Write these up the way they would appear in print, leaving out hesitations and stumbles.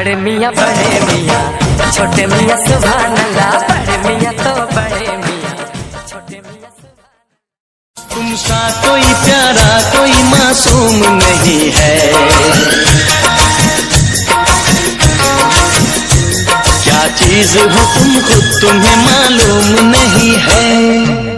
बड़े मियाँ छोटे मियाँ सुभान अल्लाह, बड़े मियाँ तो बड़े मियाँ छोटे मियाँ सुभान। तुमसा कोई प्यारा कोई मासूम नहीं है, क्या चीज हो तुम खुद तुम्हें मालूम नहीं है।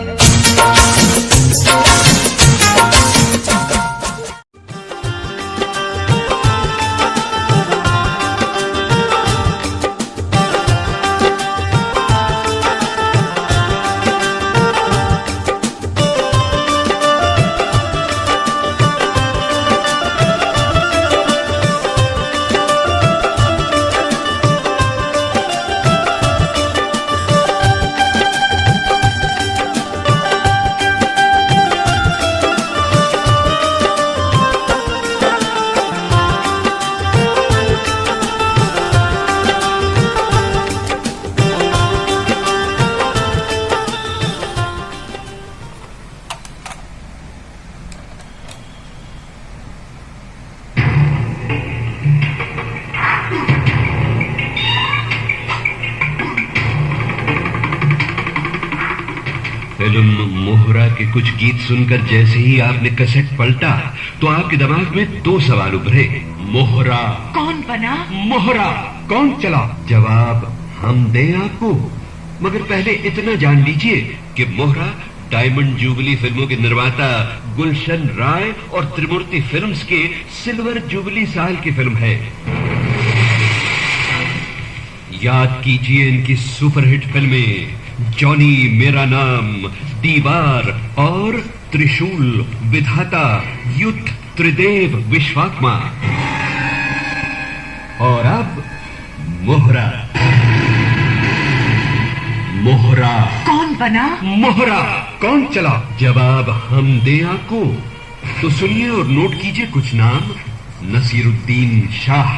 फिल्म मोहरा के कुछ गीत सुनकर जैसे ही आपने कैसेट पलटा तो आपके दिमाग में दो सवाल उभरे। मोहरा कौन बना, मोहरा कौन चला? जवाब हम दें आपको, मगर पहले इतना जान लीजिए कि मोहरा डायमंड जुबली फिल्मों के निर्माता गुलशन राय और त्रिमूर्ति फिल्म्स के सिल्वर जुबली साल की फिल्म है। याद कीजिए इनकी सुपरहिट फिल्में जॉनी, मेरा नाम, दीवार और त्रिशूल, विधाता, युद्ध, त्रिदेव, विश्वात्मा। और अब मोहरा। मोहरा कौन बना, मोहरा कौन चला? जवाब हम दें आपको तो सुनिए और नोट कीजिए कुछ नाम। नसीरुद्दीन शाह,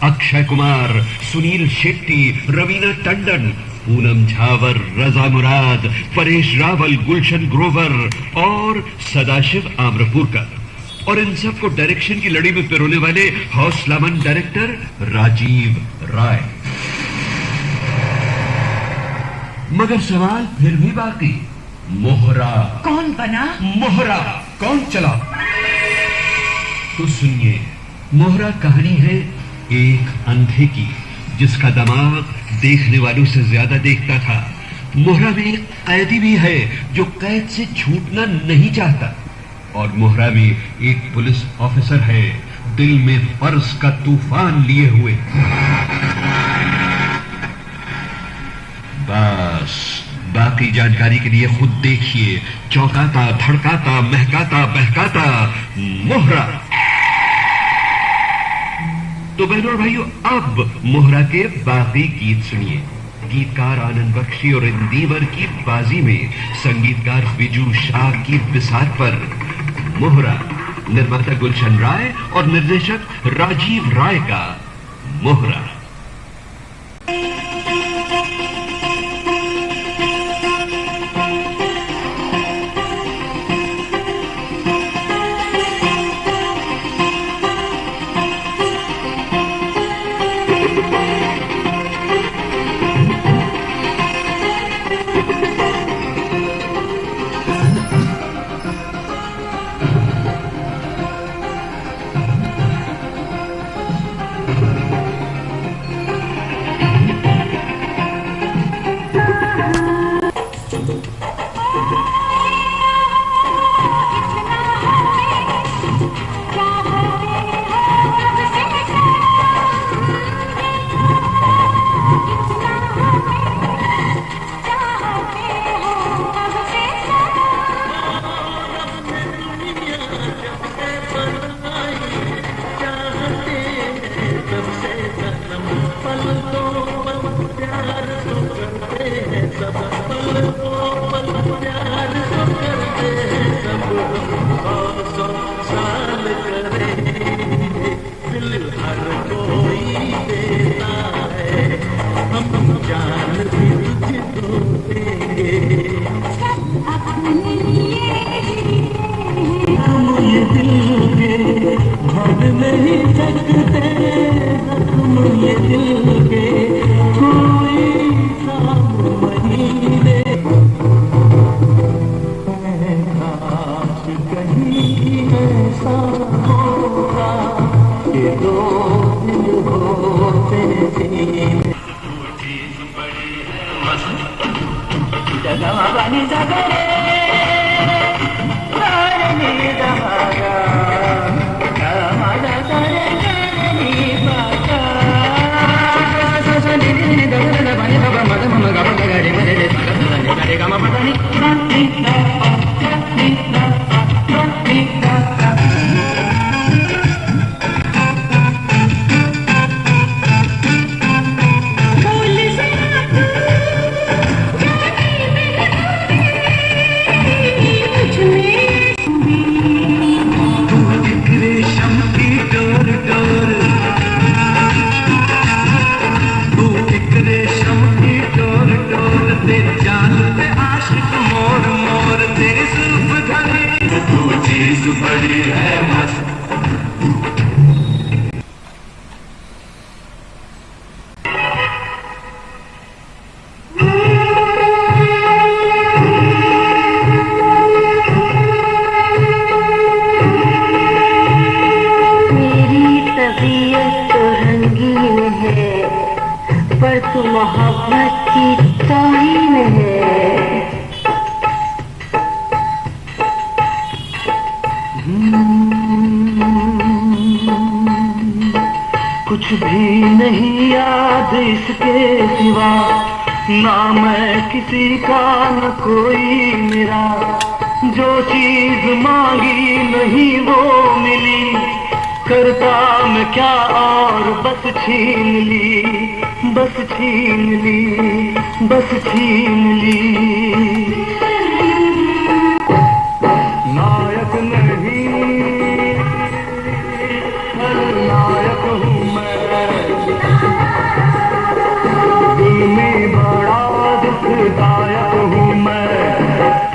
अक्षय कुमार, सुनील शेट्टी, रवीना टंडन, पूनम झावर, रजा मुराद, परेश रावल, गुलशन ग्रोवर और सदाशिव आम्रपुरकर। और इन सबको डायरेक्शन की लड़ी में पिरोने वाले हौसलामंद डायरेक्टर राजीव राय। मगर सवाल फिर भी बाकी, मोहरा कौन बना, मोहरा कौन चला? तो सुनिए, मोहरा कहानी है एक अंधे की जिसका दिमाग देखने वालों से ज्यादा देखता था। मोहरा में एक कैदी भी है जो कैद से छूटना नहीं चाहता, और मोहरा में एक पुलिस ऑफिसर है दिल में फर्ज का तूफान लिए हुए। बस बाकी जानकारी के लिए खुद देखिए। चौंकाता, धड़काता, महकाता, बहकाता मोहरा। तो बहनों और भाइयों, अब मोहरा के बाकी गीत सुनिए। गीतकार आनंद बख्शी और इंदिवर की बाजी में संगीतकार बिजू शाह की बिसार पर मोहरा, निर्माता गुलशन राय और निर्देशक राजीव राय का मोहरा। कैसा होगा ये दो दिल होते थे। जगमा बनी जगरे पर तू मोहब्बत की तौहीन है। कुछ भी नहीं याद इसके सिवा, ना मैं किसी का न कोई मेरा। जो चीज मांगी नहीं वो मिली, करता मैं क्या और बस छीन ली, बस छीन ली, बस छीन ली। नायक नहीं खलनायक हूँ मैं, दिल में बड़ा दुखदायक हूँ मैं।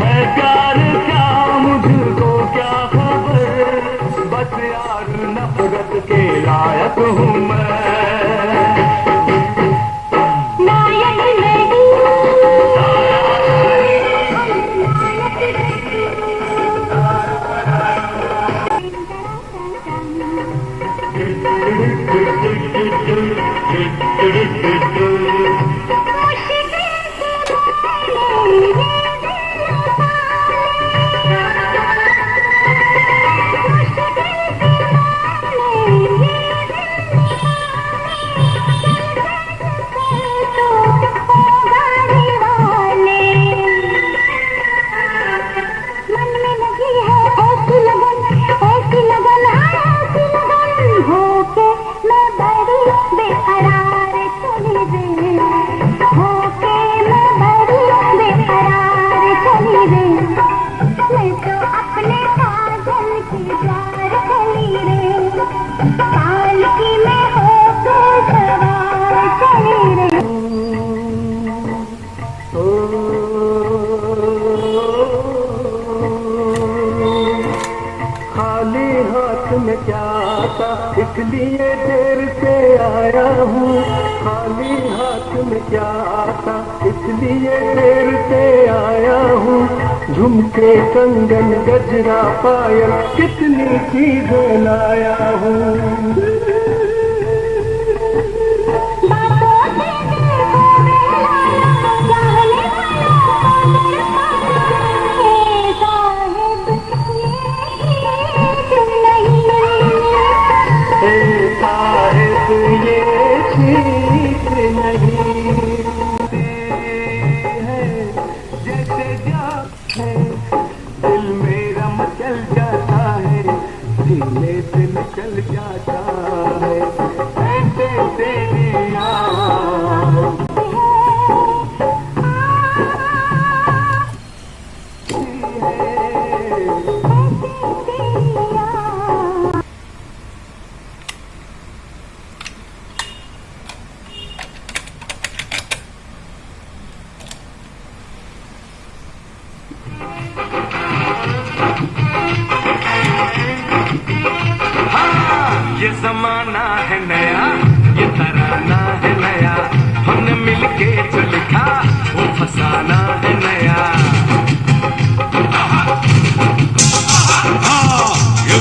है प्यार क्या मुझको क्या खबर, बस यार नफरत के लायक हूँ मैं। खाली हाथ में क्या था इसलिए देर से आया हूँ, खाली हाथ में क्या था इसलिए देर से आया हूँ। झुमके कंगन गजरा पायल कितनी चीजें लाया हूँ। दिल मेरा मचल जाता है, धीरे से निकल जाता है, ऐसे तेरी याद ये जमाना है नया, ये तराना है नया, हमने मिलके जो लिखा वो फसाना है नया। ये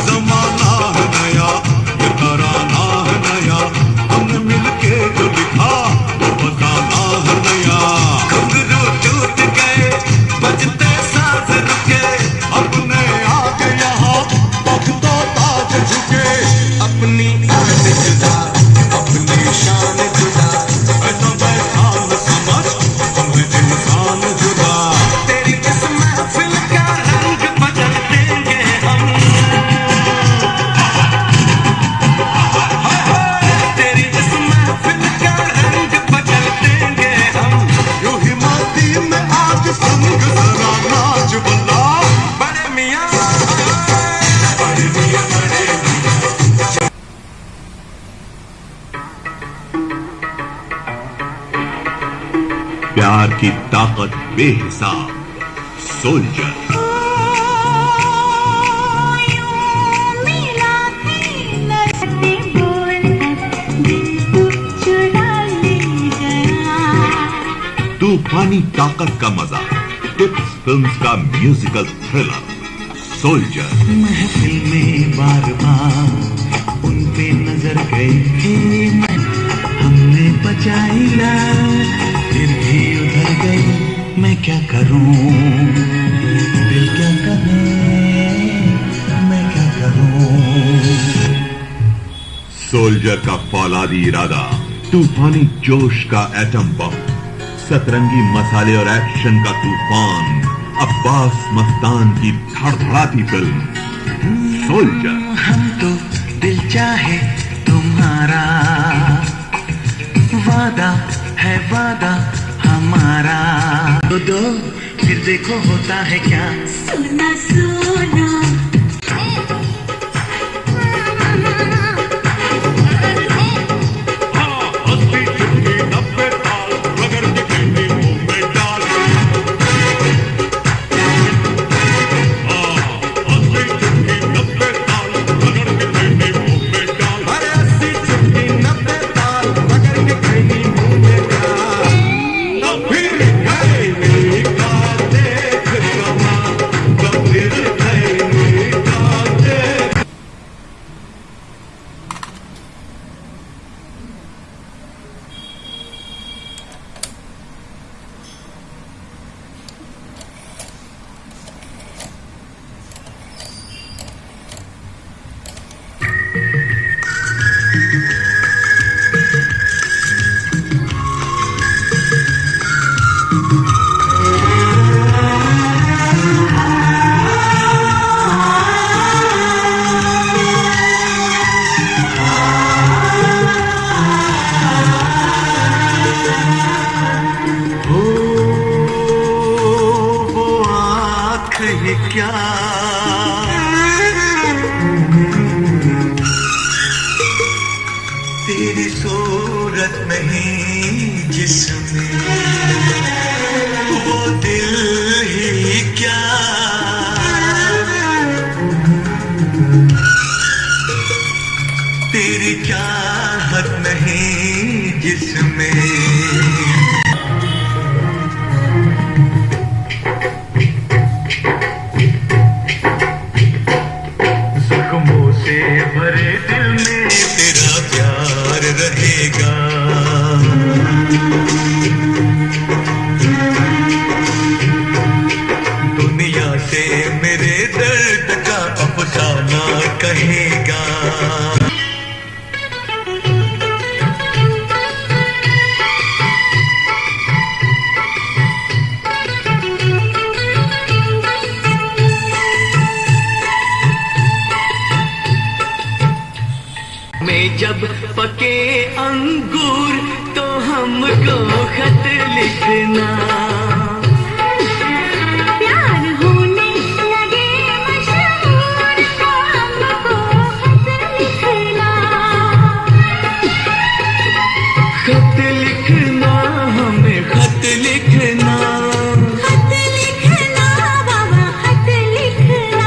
प्यार की ताकत बेहिसाब। सोल्जर। तूफानी ताकत का मजा। टिप्स फिल्म्स का म्यूजिकल थ्रिलर सोल्जर। महफिल में बार बार उन पे नजर गई, हमने बचाई ला फिर भी उधर गई। मैं क्या करूं, दिल क्या कहे, मैं क्या करूं। सोल्जर का फौलादी इरादा, तूफानी जोश का एटम बम, सतरंगी मसाले और एक्शन का तूफान। अब्बास मस्तान की धड़धड़ाती फिल्म सोल्जर। हम तो दिल चाहे तुम्हारा, वादा है वादा हमारा। दो फिर देखो होता है क्या। सोना सोना क्या तेरी सूरत नहीं जिसमें वो दिल ही क्या। तेरी चाहत नहीं जिसमें भरे दिल में तेरा प्यार रहेगा। दुनिया से मेरे दर्द का अफसाना कहेगा। में जब पके अंगूर तो हमको खत लिखना। प्यार होने लगे मशहूर तो हमको खत लिखना। खत लिखना हमें खत लिखना। खत लिखना बाबा खत लिखना।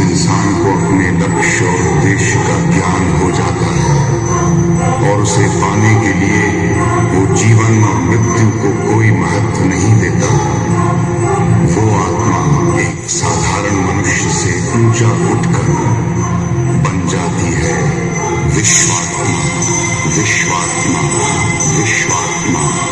इंसान को अपने लक्ष्य और उद्देश्य का ज्ञान हो जाता है और उसे पाने के लिए वो जीवन और मृत्यु को कोई महत्व नहीं देता, वो आत्मा एक साधारण मनुष्य से ऊंचा उठकर बन जाती है विश्वात्मा। विश्वात्मा, विश्वात्मा।